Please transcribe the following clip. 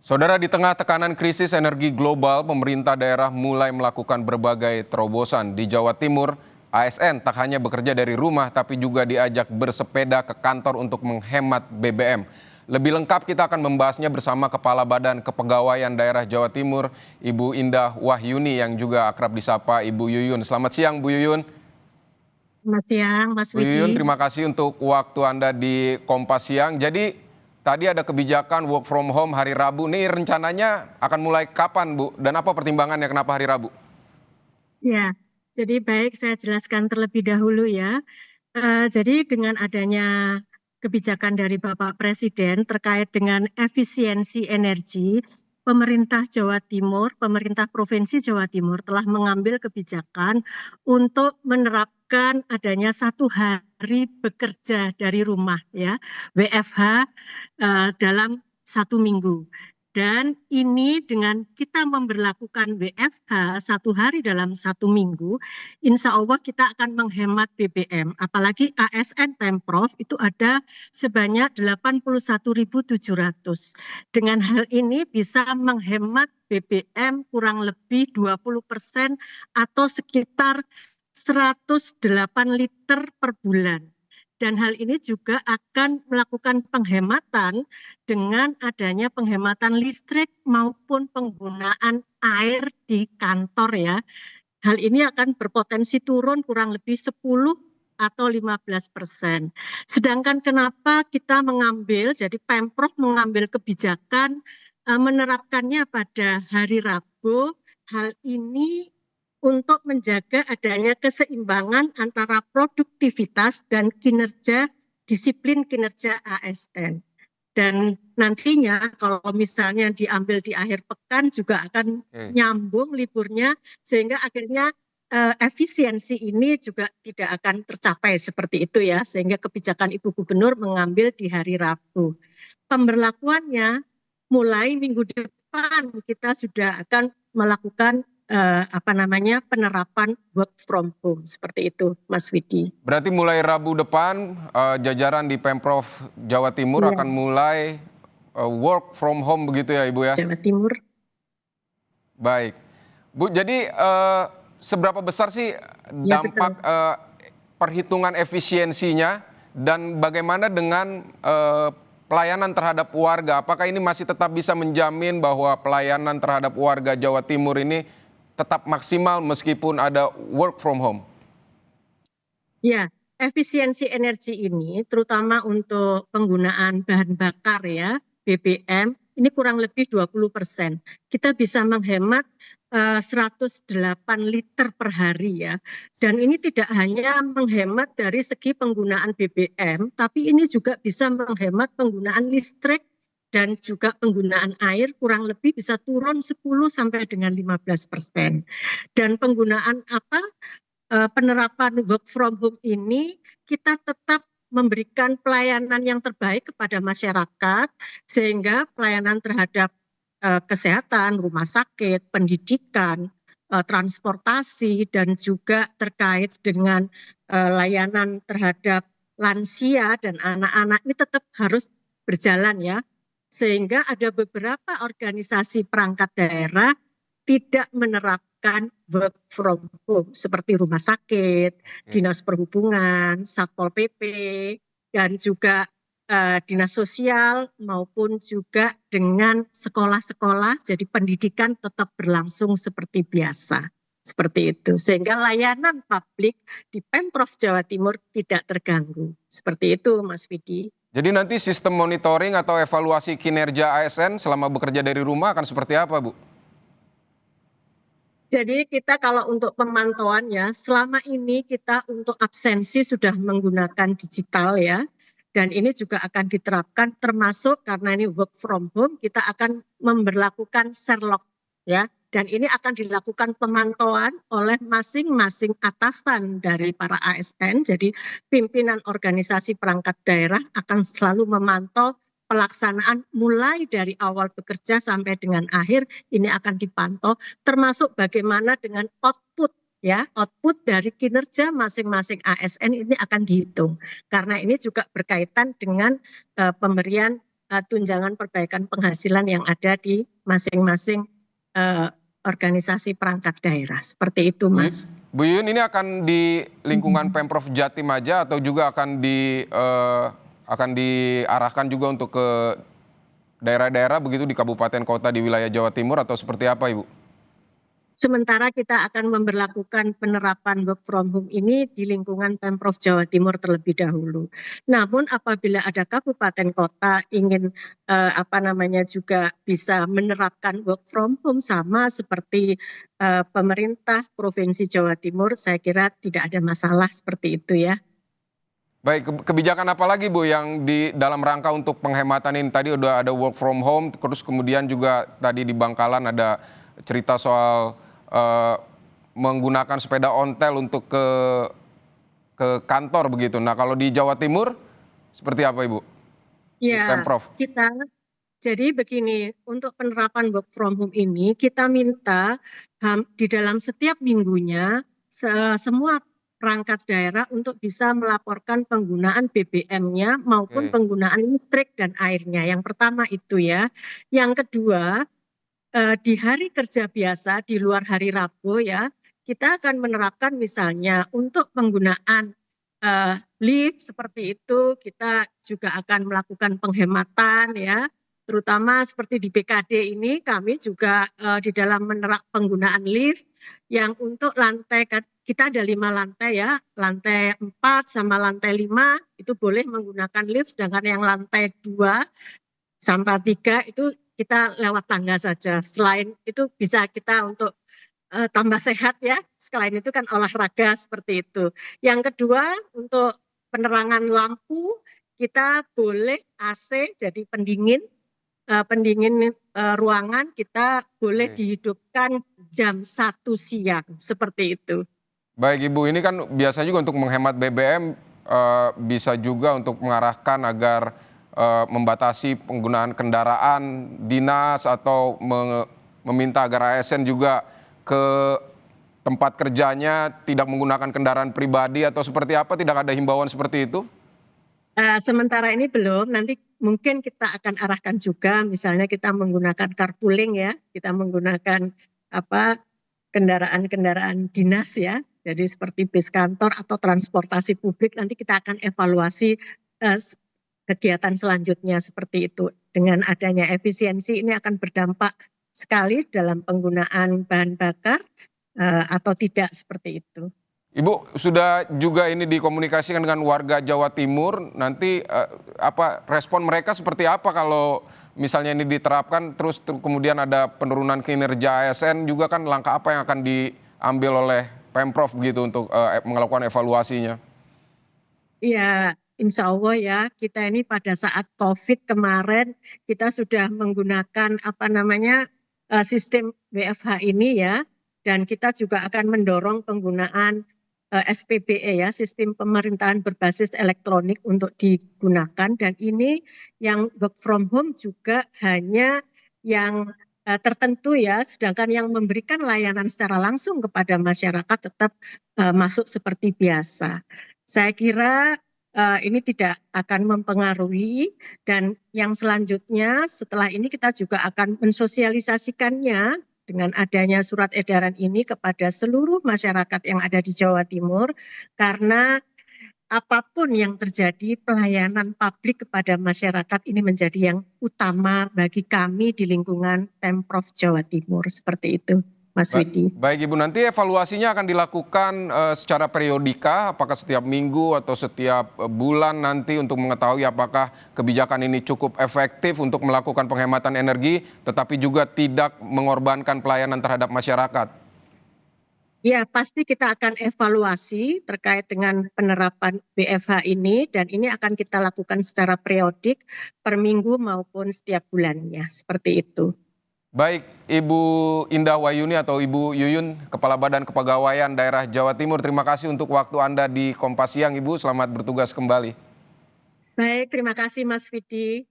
Saudara, di tengah tekanan krisis energi global, pemerintah daerah mulai melakukan berbagai terobosan. Di Jawa Timur, ASN tak hanya bekerja dari rumah, tapi juga diajak bersepeda ke kantor untuk menghemat BBM. Lebih lengkap kita akan membahasnya bersama Kepala Badan Kepegawaian Daerah Jawa Timur, Ibu Indah Wahyuni, yang juga akrab disapa Ibu Yuyun. Selamat siang, Bu Yuyun. Selamat siang, Mas Bu Yuyun, Widi. terima kasih untuk waktu Anda di Kompas Siang. Jadi tadi ada kebijakan work from home hari Rabu. Nih rencananya akan mulai kapan, Bu? Dan apa pertimbangannya kenapa hari Rabu? Ya, jadi baik saya jelaskan terlebih dahulu ya. Jadi dengan adanya kebijakan dari Bapak Presiden terkait dengan efisiensi energi, pemerintah Jawa Timur, pemerintah Provinsi Jawa Timur telah mengambil kebijakan untuk menerapkan adanya 1 hari bekerja dari rumah ya, WFH dalam 1 minggu. Dan ini dengan kita memberlakukan WFH 1 hari dalam 1 minggu, insya Allah kita akan menghemat BBM. Apalagi ASN Pemprov itu ada sebanyak 81.700. Dengan hal ini bisa menghemat BBM kurang lebih 20% atau sekitar 108 liter per bulan. Dan hal ini juga akan melakukan penghematan dengan adanya penghematan listrik maupun penggunaan air di kantor ya. Hal ini akan berpotensi turun kurang lebih 10 atau 15%. Sedangkan kenapa kita mengambil, jadi Pemprov mengambil kebijakan menerapkannya pada hari Rabu, hal ini untuk menjaga adanya keseimbangan antara produktivitas dan kinerja, disiplin kinerja ASN. Dan nantinya kalau misalnya diambil di akhir pekan juga akan nyambung liburnya sehingga akhirnya efisiensi ini juga tidak akan tercapai seperti itu ya, sehingga kebijakan Ibu Gubernur mengambil di hari Rabu. Pemberlakuannya mulai minggu depan kita sudah akan melakukan penerapan work from home seperti itu, Mas Widi. Berarti mulai Rabu depan, jajaran di Pemprov Jawa Timur Ya, akan mulai work from home begitu ya, Ibu ya? Jawa Timur. Baik. Bu, jadi seberapa besar sih Ya, dampak betul. perhitungan efisiensinya dan bagaimana dengan pelayanan terhadap warga? Apakah ini masih tetap bisa menjamin bahwa pelayanan terhadap warga Jawa Timur ini tetap maksimal meskipun ada work from home? Ya, efisiensi energi ini terutama untuk penggunaan bahan bakar ya, BBM, ini kurang lebih 20%. Kita bisa menghemat 108 liter per hari ya. Dan ini tidak hanya menghemat dari segi penggunaan BBM, tapi ini juga bisa menghemat penggunaan listrik dan juga penggunaan air kurang lebih bisa turun 10 sampai dengan 15%. Dan penggunaan penerapan work from home ini kita tetap memberikan pelayanan yang terbaik kepada masyarakat sehingga pelayanan terhadap kesehatan, rumah sakit, pendidikan, transportasi dan juga terkait dengan layanan terhadap lansia dan anak-anak ini tetap harus berjalan ya. Sehingga ada beberapa organisasi perangkat daerah tidak menerapkan work from home seperti rumah sakit, dinas perhubungan, satpol pp, dan juga dinas sosial maupun juga dengan sekolah-sekolah. Jadi pendidikan tetap berlangsung seperti biasa. Seperti itu. Sehingga layanan publik di Pemprov Jawa Timur tidak terganggu. Seperti itu, Mas Widi. Jadi nanti sistem monitoring atau evaluasi kinerja ASN selama bekerja dari rumah akan seperti apa, Bu? Jadi kita kalau untuk pemantauan ya, selama ini kita untuk absensi sudah menggunakan digital ya. Dan ini juga akan diterapkan termasuk karena ini work from home, kita akan memberlakukan Sherlock ya. Dan ini akan dilakukan pemantauan oleh masing-masing atasan dari para ASN. Jadi pimpinan organisasi perangkat daerah akan selalu memantau pelaksanaan mulai dari awal bekerja sampai dengan akhir ini akan dipantau termasuk bagaimana dengan output ya, output dari kinerja masing-masing ASN ini akan dihitung karena ini juga berkaitan dengan pemberian tunjangan perbaikan penghasilan yang ada di masing-masing organisasi perangkat daerah. Seperti itu, Mas. Bu Yuyun, ini akan di lingkungan Pemprov Jatim aja atau juga akan diarahkan juga untuk ke daerah-daerah begitu di kabupaten kota di wilayah Jawa Timur atau seperti apa, Ibu? Sementara kita akan memberlakukan penerapan work from home ini di lingkungan Pemprov Jawa Timur terlebih dahulu. Namun apabila ada kabupaten kota ingin juga bisa menerapkan work from home sama seperti pemerintah Provinsi Jawa Timur, saya kira tidak ada masalah seperti itu ya. Baik, kebijakan apa lagi Bu yang di dalam rangka untuk penghematan ini? Tadi udah ada work from home, terus kemudian juga tadi di Bangkalan ada cerita soal menggunakan sepeda ontel untuk ke kantor begitu. Nah, kalau di Jawa Timur seperti apa, Ibu? Di Ya, Pemprov. jadi begini, untuk penerapan work from home ini kita minta di dalam setiap minggunya semua perangkat daerah untuk bisa melaporkan penggunaan BBM-nya maupun Oke. penggunaan listrik dan airnya. Yang pertama itu ya. Yang kedua, di hari kerja biasa di luar hari Rabu ya, kita akan menerapkan misalnya untuk penggunaan lift seperti itu, kita juga akan melakukan penghematan ya, terutama seperti di BKD ini kami juga di dalam penggunaan lift yang untuk lantai, kita ada 5 lantai ya, lantai 4 sama lantai 5 itu boleh menggunakan lift, sedangkan yang lantai 2 sampai 3 itu kita lewat tangga saja. Selain itu bisa kita untuk tambah sehat ya. Selain itu kan olahraga seperti itu. Yang kedua untuk penerangan lampu kita boleh AC jadi pendingin ruangan kita boleh Oke. dihidupkan jam 1 siang seperti itu. Baik Ibu, ini kan biasa juga untuk menghemat BBM, bisa juga untuk mengarahkan agar membatasi penggunaan kendaraan dinas atau meminta agar ASN juga ke tempat kerjanya tidak menggunakan kendaraan pribadi atau seperti apa, tidak ada himbauan seperti itu? Sementara ini belum, nanti mungkin kita akan arahkan juga, misalnya kita menggunakan carpooling ya, kita menggunakan kendaraan-kendaraan dinas ya, jadi seperti bis kantor atau transportasi publik, nanti kita akan evaluasi kegiatan selanjutnya seperti itu. Dengan adanya efisiensi ini akan berdampak sekali dalam penggunaan bahan bakar atau tidak seperti itu. Ibu sudah juga ini dikomunikasikan dengan warga Jawa Timur, nanti respon mereka seperti apa kalau misalnya ini diterapkan terus kemudian ada penurunan kinerja ASN juga, kan langkah apa yang akan diambil oleh Pemprov gitu untuk melakukan evaluasinya? Ya, insya Allah ya, kita ini pada saat COVID kemarin kita sudah menggunakan sistem WFH ini ya, dan kita juga akan mendorong penggunaan SPBE ya, sistem pemerintahan berbasis elektronik untuk digunakan, dan ini yang work from home juga hanya yang tertentu ya, sedangkan yang memberikan layanan secara langsung kepada masyarakat tetap masuk seperti biasa. Saya kira ini tidak akan mempengaruhi, dan yang selanjutnya setelah ini kita juga akan mensosialisasikannya dengan adanya surat edaran ini kepada seluruh masyarakat yang ada di Jawa Timur, karena apapun yang terjadi pelayanan publik kepada masyarakat ini menjadi yang utama bagi kami di lingkungan Pemprov Jawa Timur, seperti itu Mas Widi. Baik Ibu, nanti evaluasinya akan dilakukan secara periodika, apakah setiap minggu atau setiap bulan nanti untuk mengetahui apakah kebijakan ini cukup efektif untuk melakukan penghematan energi, tetapi juga tidak mengorbankan pelayanan terhadap masyarakat. Ya, pasti kita akan evaluasi terkait dengan penerapan BFH ini, dan ini akan kita lakukan secara periodik per minggu maupun setiap bulannya, seperti itu. Baik, Ibu Indah Wayuni atau Ibu Yuyun, Kepala Badan Kepegawaian Daerah Jawa Timur, terima kasih untuk waktu Anda di Kompas Siang, Ibu. Selamat bertugas kembali. Baik, terima kasih Mas Vidi.